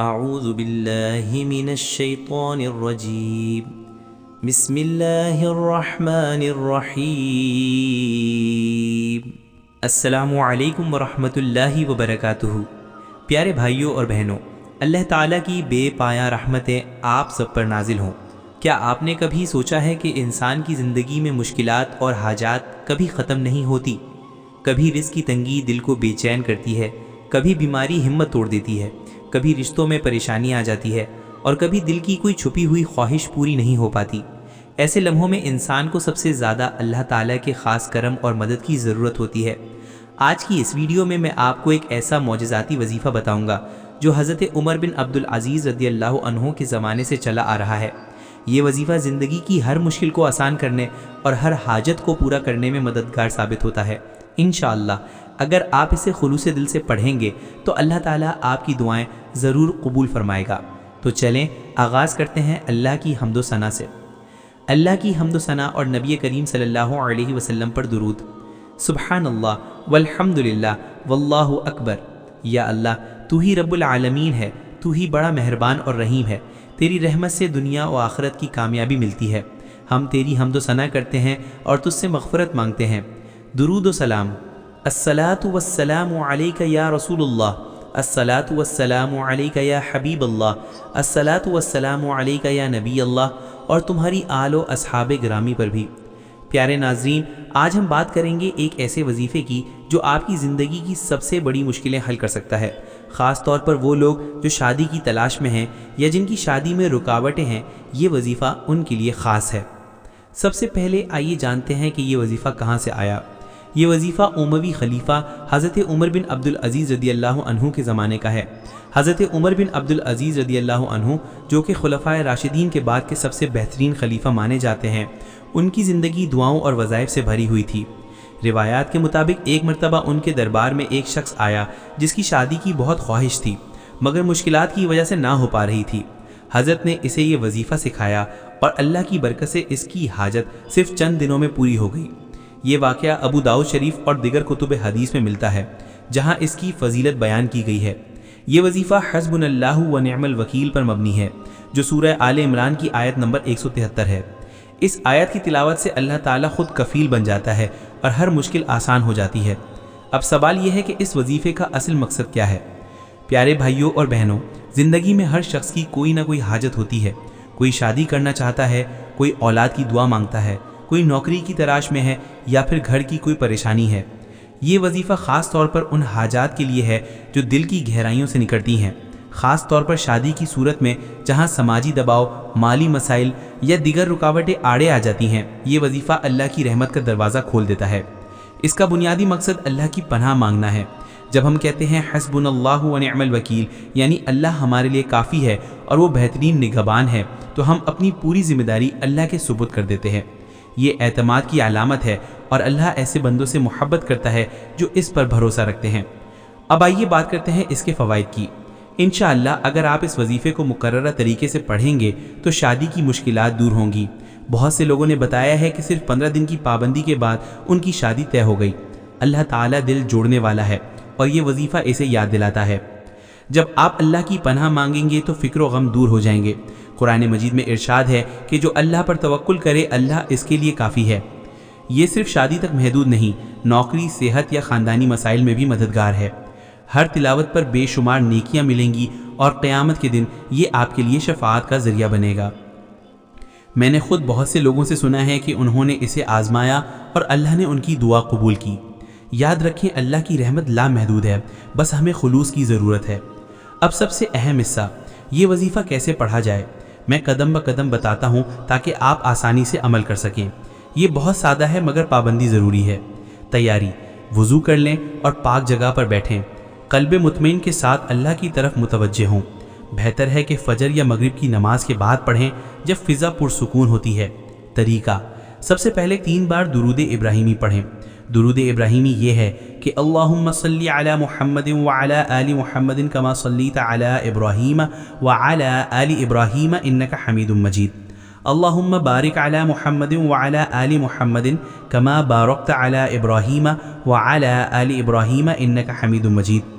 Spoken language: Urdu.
اعوذ باللہ من الشیطان الرجیم بسم اللہ الرحمن الرحیم۔ السلام علیکم ورحمۃ اللہ وبرکاتہ۔ پیارے بھائیوں اور بہنوں، اللہ تعالیٰ کی بے پایہ رحمتیں آپ سب پر نازل ہوں۔ کیا آپ نے کبھی سوچا ہے کہ انسان کی زندگی میں مشکلات اور حاجات کبھی ختم نہیں ہوتی؟ کبھی رزق کی تنگی دل کو بے چین کرتی ہے، کبھی بیماری ہمت توڑ دیتی ہے، کبھی رشتوں میں پریشانی آ جاتی ہے، اور کبھی دل کی کوئی چھپی ہوئی خواہش پوری نہیں ہو پاتی۔ ایسے لمحوں میں انسان کو سب سے زیادہ اللہ تعالیٰ کے خاص کرم اور مدد کی ضرورت ہوتی ہے۔ آج کی اس ویڈیو میں آپ کو ایک ایسا معجزاتی وظیفہ بتاؤں گا جو حضرت عمر بن عبدالعزیز رضی اللہ عنہ کے زمانے سے چلا آ رہا ہے۔ یہ وظیفہ زندگی کی ہر مشکل کو آسان کرنے اور ہر حاجت کو پورا کرنے میں مددگار ثابت ہوتا ہے۔ انشاءاللہ اگر آپ اسے خلوص دل سے پڑھیں گے تو اللہ تعالیٰ آپ کی دعائیں ضرور قبول فرمائے گا۔ تو چلیں آغاز کرتے ہیں اللہ کی حمد و ثنا سے۔ اللہ کی حمد و ثنا اور نبی کریم صلی اللہ علیہ وسلم پر درود۔ سبحان اللہ والحمد للہ واللہ اکبر۔ یا اللہ تو ہی رب العالمین ہے، تو ہی بڑا مہربان اور رحیم ہے، تیری رحمت سے دنیا و آخرت کی کامیابی ملتی ہے۔ ہم تیری حمد و ثنا کرتے ہیں اور تجھ سے مغفرت مانگتے ہیں۔ درود و سلام۔ الصلاۃ والسلام علیک یا رسول اللہ، الصلاۃ والسلام علیک یا حبیب اللہ، الصلاۃ والسلام علیک یا نبی اللہ، اور تمہاری آل و اصحاب گرامی پر بھی۔ پیارے ناظرین، آج ہم بات کریں گے ایک ایسے وظیفے کی جو آپ کی زندگی کی سب سے بڑی مشکلیں حل کر سکتا ہے۔ خاص طور پر وہ لوگ جو شادی کی تلاش میں ہیں یا جن کی شادی میں رکاوٹیں ہیں، یہ وظیفہ ان کے لیے خاص ہے۔ سب سے پہلے آئیے جانتے ہیں کہ یہ وظیفہ کہاں سے آیا۔ یہ وظیفہ اموی خلیفہ حضرت عمر بن عبدالعزیز رضی اللہ عنہ کے زمانے کا ہے۔ حضرت عمر بن عبدالعزیز رضی اللہ عنہ جو کہ خلفائے راشدین کے بعد کے سب سے بہترین خلیفہ مانے جاتے ہیں، ان کی زندگی دعاؤں اور وظائف سے بھری ہوئی تھی۔ روایات کے مطابق ایک مرتبہ ان کے دربار میں ایک شخص آیا جس کی شادی کی بہت خواہش تھی مگر مشکلات کی وجہ سے نہ ہو پا رہی تھی۔ حضرت نے اسے یہ وظیفہ سکھایا اور اللہ کی برکت سے اس کی حاجت صرف چند دنوں میں پوری ہو گئی۔ یہ واقعہ ابو داؤد شریف اور دیگر کتب حدیث میں ملتا ہے جہاں اس کی فضیلت بیان کی گئی ہے۔ یہ وظیفہ حسبنا اللہ و نعم الوکیل پر مبنی ہے جو سورہ آل عمران کی آیت نمبر 173 ہے۔ اس آیت کی تلاوت سے اللہ تعالیٰ خود کفیل بن جاتا ہے اور ہر مشکل آسان ہو جاتی ہے۔ اب سوال یہ ہے کہ اس وظیفے کا اصل مقصد کیا ہے؟ پیارے بھائیوں اور بہنوں، زندگی میں ہر شخص کی کوئی نہ کوئی حاجت ہوتی ہے۔ کوئی شادی کرنا چاہتا ہے، کوئی اولاد کی دعا مانگتا ہے، کوئی نوکری کی تلاش میں ہے یا پھر گھر کی کوئی پریشانی ہے۔ یہ وظیفہ خاص طور پر ان حاجات کے لیے ہے جو دل کی گہرائیوں سے نکلتی ہیں، خاص طور پر شادی کی صورت میں جہاں سماجی دباؤ، مالی مسائل یا دیگر رکاوٹیں آڑے آ جاتی ہیں۔ یہ وظیفہ اللہ کی رحمت کا دروازہ کھول دیتا ہے۔ اس کا بنیادی مقصد اللہ کی پناہ مانگنا ہے۔ جب ہم کہتے ہیں حسبنا اللہ و نعم الوکیل، یعنی اللہ ہمارے لیے کافی ہے اور وہ بہترین نگہبان ہے، تو ہم اپنی پوری ذمہ داری اللہ کے سپرد کر دیتے ہیں۔ یہ اعتماد کی علامت ہے اور اللہ ایسے بندوں سے محبت کرتا ہے جو اس پر بھروسہ رکھتے ہیں۔ اب آئیے بات کرتے ہیں اس کے فوائد کی۔ انشاءاللہ اگر آپ اس وظیفے کو مقررہ طریقے سے پڑھیں گے تو شادی کی مشکلات دور ہوں گی۔ بہت سے لوگوں نے بتایا ہے کہ صرف 15 دن کی پابندی کے بعد ان کی شادی طے ہو گئی۔ اللہ تعالیٰ دل جوڑنے والا ہے اور یہ وظیفہ اسے یاد دلاتا ہے۔ جب آپ اللہ کی پناہ مانگیں گے تو فکر و غم دور ہو جائیں گے۔ قرآن مجید میں ارشاد ہے کہ جو اللہ پر توکل کرے اللہ اس کے لیے کافی ہے۔ یہ صرف شادی تک محدود نہیں، نوکری، صحت یا خاندانی مسائل میں بھی مددگار ہے۔ ہر تلاوت پر بے شمار نیکیاں ملیں گی اور قیامت کے دن یہ آپ کے لیے شفاعت کا ذریعہ بنے گا۔ میں نے خود بہت سے لوگوں سے سنا ہے کہ انہوں نے اسے آزمایا اور اللہ نے ان کی دعا قبول کی۔ یاد رکھیں اللہ کی رحمت لامحدود ہے، بس ہمیں خلوص کی ضرورت ہے۔ اب سب سے اہم حصہ، یہ وظیفہ کیسے پڑھا جائے، میں قدم بہ قدم بتاتا ہوں تاکہ آپ آسانی سے عمل کر سکیں۔ یہ بہت سادہ ہے مگر پابندی ضروری ہے۔ تیاری، وضو کر لیں اور پاک جگہ پر بیٹھیں۔ قلب مطمئن کے ساتھ اللہ کی طرف متوجہ ہوں۔ بہتر ہے کہ فجر یا مغرب کی نماز کے بعد پڑھیں جب فضا پرسکون ہوتی ہے۔ طریقہ، سب سے پہلے 3 بار درود ابراہیمی پڑھیں۔ درود ابراہیمی یہ ہے کہ اللہم صلی علی محمد وعلی آل محمد کما صلیت علی ابراہیم وعلی آل ابراہیم انک حمید مجید۔ اللہم بارک علی محمد وعلی آل محمد کما بارکت علی ابراہیم وعلی آل ابراہیم انک حمید مجید۔